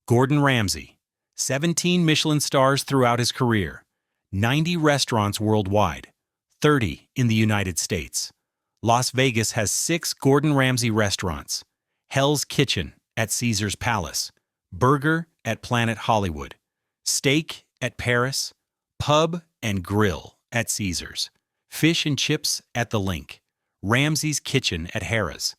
Gordon Ramsay, 17 Michelin stars throughout his career, 90 restaurants worldwide, 30 in the United States. Las Vegas has 6 Gordon Ramsay restaurants: Hell's Kitchen at Caesar's Palace, Burger at Planet Hollywood, Steak at Paris, Pub and Grill at Caesar's, Fish and Chips at the Linq, Ramsay's Kitchen at Harrah's.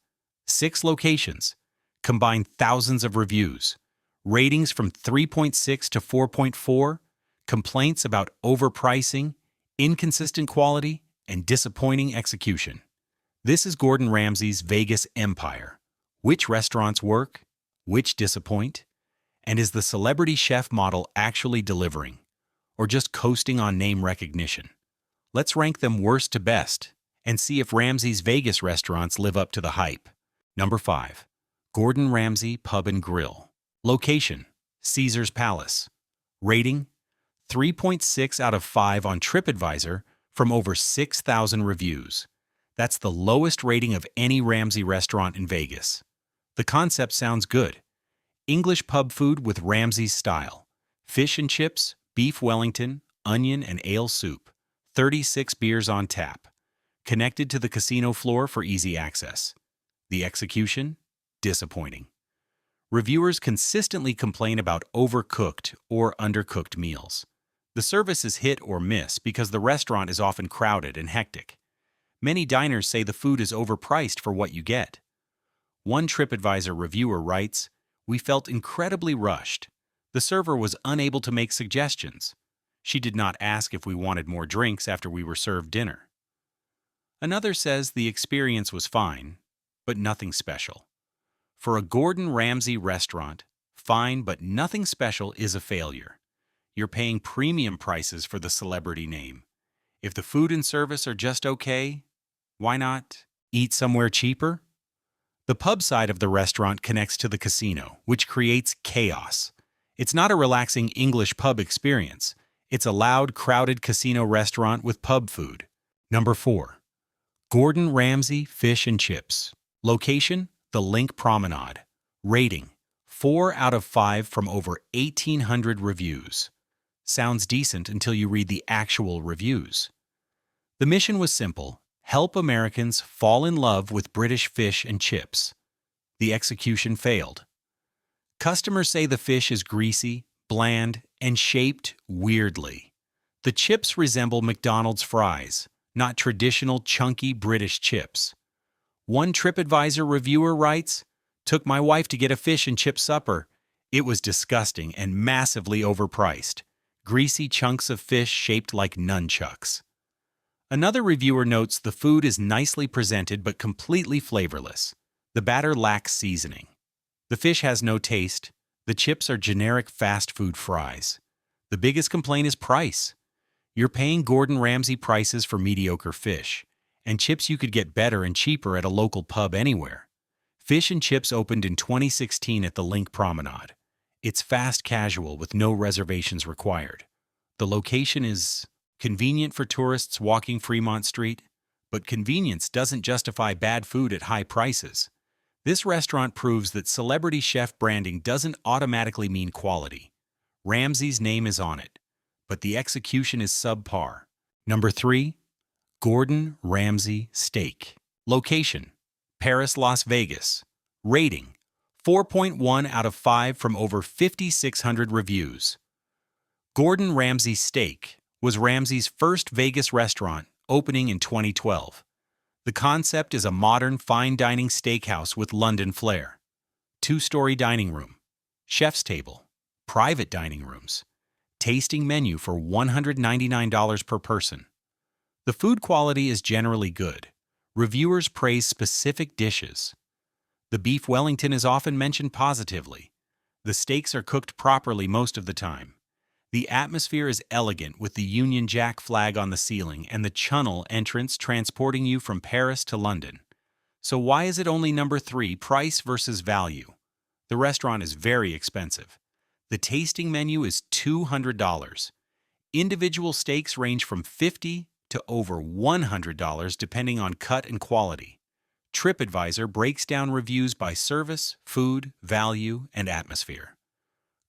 6 locations, combined thousands of reviews, ratings from 3.6 to 4.4, complaints about overpricing, inconsistent quality, and disappointing execution. This is Gordon Ramsay's Vegas empire. Which restaurants work? Which disappoint? And is the celebrity chef model actually delivering, or just coasting on name recognition? Let's rank them worst to best and see if Ramsay's Vegas restaurants live up to the hype. Number 5. Gordon Ramsay Pub and Grill. Location: Caesar's Palace. Rating: 3.6 out of 5 on TripAdvisor from over 6,000 reviews. That's the lowest rating of any Ramsay restaurant in Vegas. The concept sounds good. English pub food with Ramsay's style. Fish and chips, beef Wellington, onion and ale soup. 36 beers on tap. Connected to the casino floor for easy access. The execution? Disappointing. Reviewers consistently complain about overcooked or undercooked meals. The service is hit or miss because the restaurant is often crowded and hectic. Many diners say the food is overpriced for what you get. One TripAdvisor reviewer writes, "We felt incredibly rushed. The server was unable to make suggestions. She did not ask if we wanted more drinks after we were served dinner." Another says the experience was fine, but nothing special. For a Gordon Ramsay restaurant, fine but nothing special is a failure. You're paying premium prices for the celebrity name. If the food and service are just okay, why not eat somewhere cheaper? The pub side of the restaurant connects to the casino, which creates chaos. It's not a relaxing English pub experience. It's a loud, crowded casino restaurant with pub food. Number 4. Gordon Ramsay Fish and Chips. Location: the Linq Promenade. Rating: 4 out of 5 from over 1,800 reviews. Sounds decent until you read the actual reviews. The mission was simple: help Americans fall in love with British fish and chips. The execution failed. Customers say the fish is greasy, bland, and shaped weirdly. The chips resemble McDonald's fries, not traditional chunky British chips. One TripAdvisor reviewer writes, "Took my wife to get a fish and chip supper. It was disgusting and massively overpriced. Greasy chunks of fish shaped like nunchucks." Another reviewer notes the food is nicely presented but completely flavorless. The batter lacks seasoning. The fish has no taste. The chips are generic fast food fries. The biggest complaint is price. You're paying Gordon Ramsay prices for mediocre fish, and chips you could get better and cheaper at a local pub anywhere. Fish and Chips opened in 2016 at the Linq Promenade. It's fast casual with no reservations required. The location is convenient for tourists walking Fremont Street, but convenience doesn't justify bad food at high prices. This restaurant proves that celebrity chef branding doesn't automatically mean quality. Ramsay's name is on it, but the execution is subpar. Number 3. Gordon Ramsay Steak. Location: Paris, Las Vegas. Rating: 4.1 out of 5 from over 5,600 reviews. Gordon Ramsay Steak was Ramsay's first Vegas restaurant, opening in 2012. The concept is a modern fine dining steakhouse with London flair. 2-story dining room, chef's table, private dining rooms, tasting menu for $199 per person. The food quality is generally good. Reviewers praise specific dishes. The beef Wellington is often mentioned positively. The steaks are cooked properly most of the time. The atmosphere is elegant with the Union Jack flag on the ceiling and the Channel entrance transporting you from Paris to London. So why is it only number 3, price versus value? The restaurant is very expensive. The tasting menu is $200. Individual steaks range from $50 to over $100 depending on cut and quality. TripAdvisor breaks down reviews by service, food, value, and atmosphere.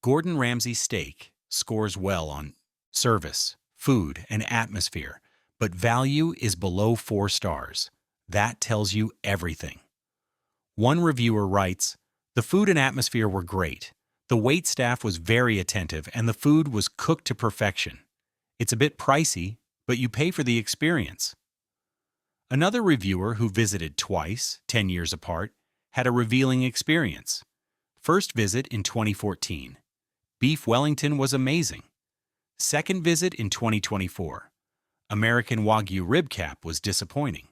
Gordon Ramsay steak scores well on service, food, and atmosphere, but value is below 4 stars. That tells you everything. One reviewer writes, "The food and atmosphere were great. The wait staff was very attentive and the food was cooked to perfection. It's a bit pricey, but you pay for the experience." Another reviewer who visited twice, 10 years apart, had a revealing experience. First visit in 2014. Beef Wellington was amazing. Second visit in 2024. American Wagyu rib cap was disappointing.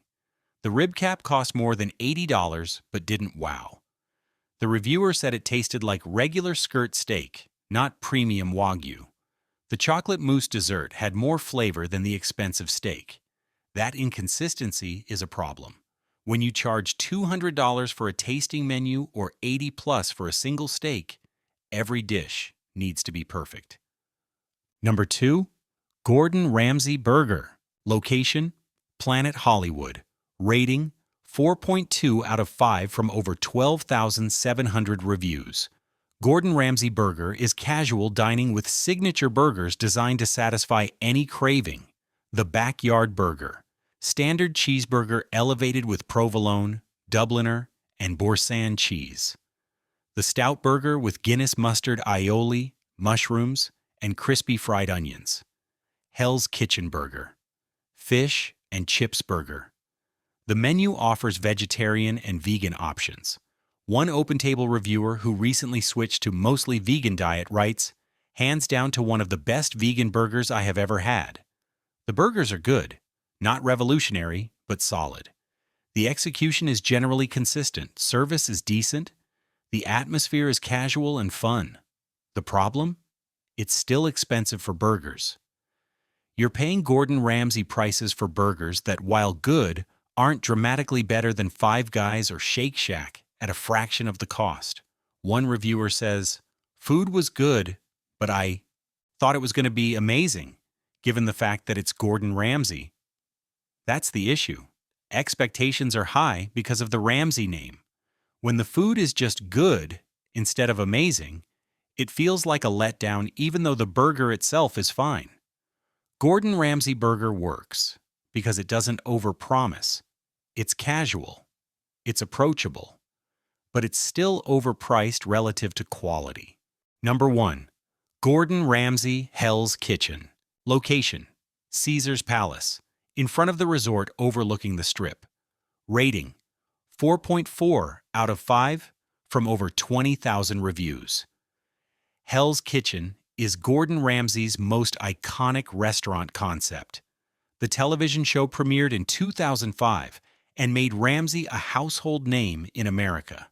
The rib cap cost more than $80 but didn't wow. The reviewer said it tasted like regular skirt steak, not premium Wagyu. The chocolate mousse dessert had more flavor than the expensive steak. That inconsistency is a problem. When you charge $200 for a tasting menu or $80+ for a single steak, every dish needs to be perfect. Number 2. Gordon Ramsay Burger. Location: Planet Hollywood. Rating: 4.2 out of 5 from over 12,700 reviews. Gordon Ramsay Burger is casual dining with signature burgers designed to satisfy any craving. The Backyard Burger. Standard cheeseburger elevated with provolone, Dubliner, and Boursin cheese. The Stout Burger with Guinness mustard aioli, mushrooms, and crispy fried onions. Hell's Kitchen Burger. Fish and Chips Burger. The menu offers vegetarian and vegan options. One OpenTable reviewer who recently switched to mostly vegan diet writes, "Hands down to one of the best vegan burgers I have ever had." The burgers are good. Not revolutionary, but solid. The execution is generally consistent, service is decent, the atmosphere is casual and fun. The problem? It's still expensive for burgers. You're paying Gordon Ramsay prices for burgers that, while good, aren't dramatically better than Five Guys or Shake Shack at a fraction of the cost. One reviewer says, "Food was good, but I thought it was going to be amazing, given the fact that it's Gordon Ramsay." That's the issue. Expectations are high because of the Ramsay name. When the food is just good instead of amazing, it feels like a letdown even though the burger itself is fine. Gordon Ramsay Burger works because it doesn't overpromise. It's casual. It's approachable. But it's still overpriced relative to quality. Number 1. Gordon Ramsay Hell's Kitchen. Location: Caesar's Palace, in front of the resort overlooking the Strip. Rating: 4.4 out of 5 from over 20,000 reviews. Hell's Kitchen is Gordon Ramsay's most iconic restaurant concept. The television show premiered in 2005 and made Ramsay a household name in America.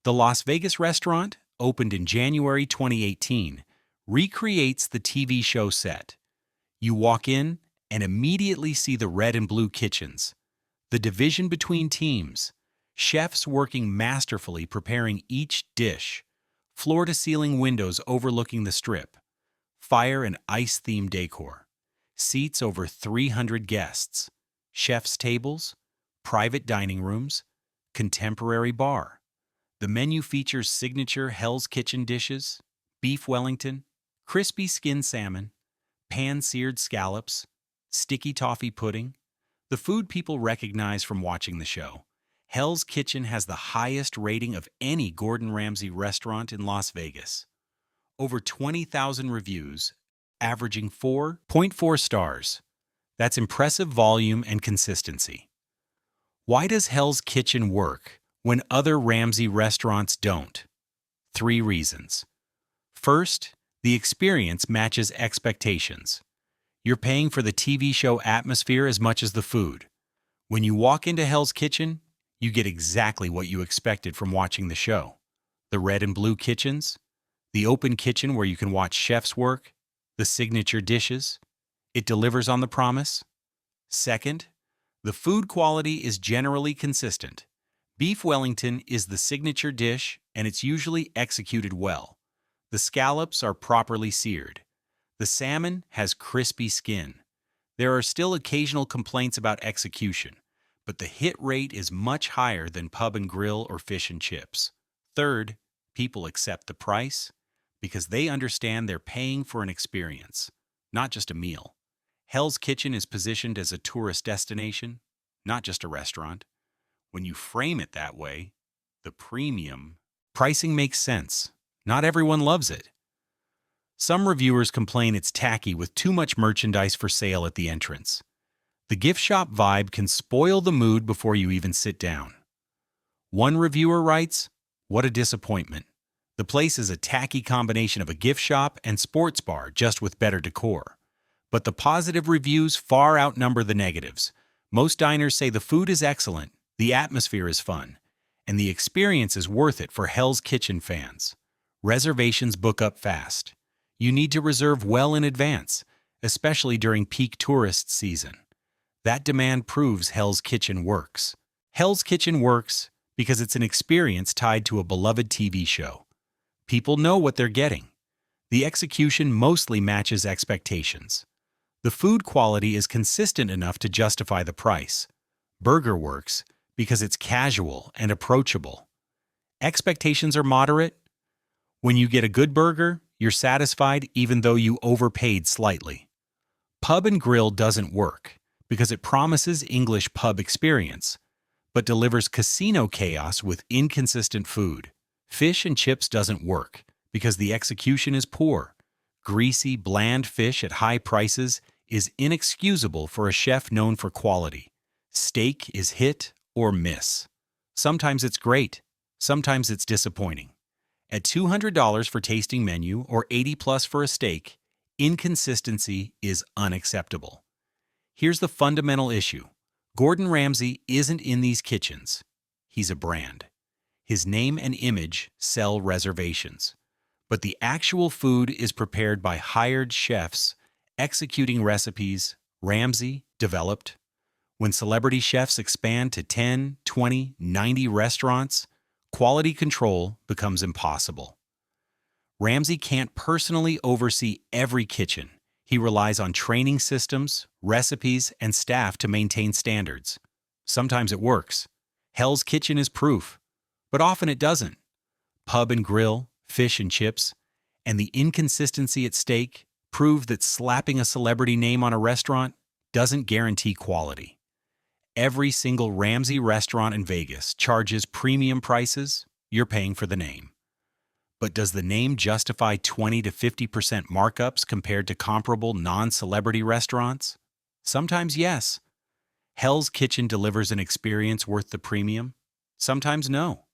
The Las Vegas restaurant, opened in January 2018, recreates the TV show set. You walk in and immediately see the red and blue kitchens, the division between teams, chefs working masterfully preparing each dish, floor-to-ceiling windows overlooking the Strip, fire and ice-themed decor, seats over 300 guests, chef's tables, private dining rooms, contemporary bar. The menu features signature Hell's Kitchen dishes, beef Wellington, crispy skinned salmon, pan-seared scallops, sticky toffee pudding, the food people recognize from watching the show. Hell's Kitchen has the highest rating of any Gordon Ramsay restaurant in Las Vegas. Over 20,000 reviews, averaging 4.4 stars. That's impressive volume and consistency. Why does Hell's Kitchen work when other Ramsay restaurants don't? 3 reasons. First, the experience matches expectations. You're paying for the TV show atmosphere as much as the food. When you walk into Hell's Kitchen, you get exactly what you expected from watching the show. The red and blue kitchens, the open kitchen where you can watch chefs work, the signature dishes. It delivers on the promise. Second, the food quality is generally consistent. Beef Wellington is the signature dish, and it's usually executed well. The scallops are properly seared. The salmon has crispy skin. There are still occasional complaints about execution, but the hit rate is much higher than Pub and Grill or Fish and Chips. Third, people accept the price. because they understand they're paying for an experience, not just a meal. Hell's Kitchen is positioned as a tourist destination, not just a restaurant. When you frame it that way, the premium pricing makes sense. Not everyone loves it. Some reviewers complain it's tacky with too much merchandise for sale at the entrance. The gift shop vibe can spoil the mood before you even sit down. One reviewer writes, "What a disappointment. The place is a tacky combination of a gift shop and sports bar, just with better decor." But the positive reviews far outnumber the negatives. Most diners say the food is excellent, the atmosphere is fun, and the experience is worth it for Hell's Kitchen fans. Reservations book up fast. You need to reserve well in advance, especially during peak tourist season. That demand proves Hell's Kitchen works. Hell's Kitchen works because it's an experience tied to a beloved TV show. People know what they're getting. The execution mostly matches expectations. The food quality is consistent enough to justify the price. Burger works because it's casual and approachable. Expectations are moderate. When you get a good burger, you're satisfied even though you overpaid slightly. Pub and Grill doesn't work because it promises English pub experience, but delivers casino chaos with inconsistent food. Fish and Chips doesn't work because the execution is poor. Greasy, bland fish at high prices is inexcusable for a chef known for quality. Steak is hit or miss. Sometimes it's great, sometimes it's disappointing. At $200 for tasting menu or $80+ for a steak, inconsistency is unacceptable. Here's the fundamental issue. Gordon Ramsay isn't in these kitchens. He's a brand. His name and image sell reservations. But the actual food is prepared by hired chefs executing recipes Ramsay developed. When celebrity chefs expand to 10, 20, 90 restaurants, quality control becomes impossible. Ramsay can't personally oversee every kitchen. He relies on training systems, recipes, and staff to maintain standards. Sometimes it works. Hell's Kitchen is proof, but often it doesn't. Pub and Grill, Fish and Chips, and the inconsistency at stake prove that slapping a celebrity name on a restaurant doesn't guarantee quality. Every single Ramsay restaurant in Vegas charges premium prices. You're paying for the name. But does the name justify 20 to 50% markups compared to comparable non-celebrity restaurants? Sometimes yes. Hell's Kitchen delivers an experience worth the premium. Sometimes no.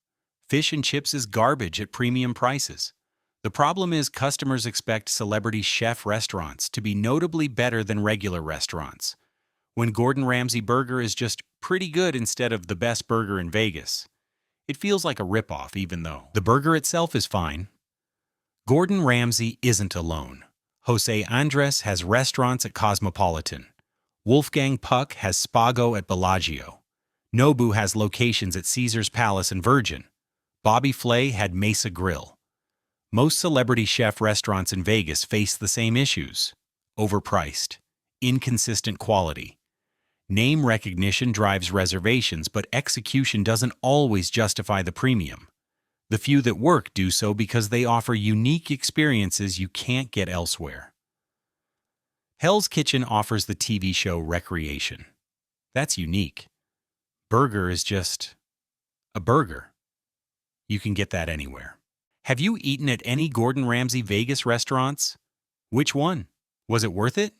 Fish and Chips is garbage at premium prices. The problem is customers expect celebrity chef restaurants to be notably better than regular restaurants, when Gordon Ramsay burger is just pretty good instead of the best burger in Vegas. It feels like a ripoff even though the burger itself is fine. Gordon Ramsay isn't alone. Jose Andres has restaurants at Cosmopolitan. Wolfgang Puck has Spago at Bellagio. Nobu has locations at Caesar's Palace and Virgin. Bobby Flay had Mesa Grill. Most celebrity chef restaurants in Vegas face the same issues: overpriced, inconsistent quality. Name recognition drives reservations, but execution doesn't always justify the premium. The few that work do so because they offer unique experiences you can't get elsewhere. Hell's Kitchen offers the TV show Recreation. That's unique. Burger is just a burger. You can get that anywhere. Have you eaten at any Gordon Ramsay Vegas restaurants? Which one? Was it worth it?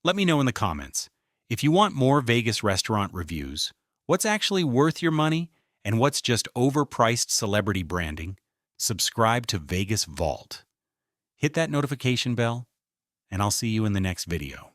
Let me know in the comments. If you want more Vegas restaurant reviews, what's actually worth your money and what's just overpriced celebrity branding, subscribe to Vegas Vault. Hit that notification bell, and I'll see you in the next video.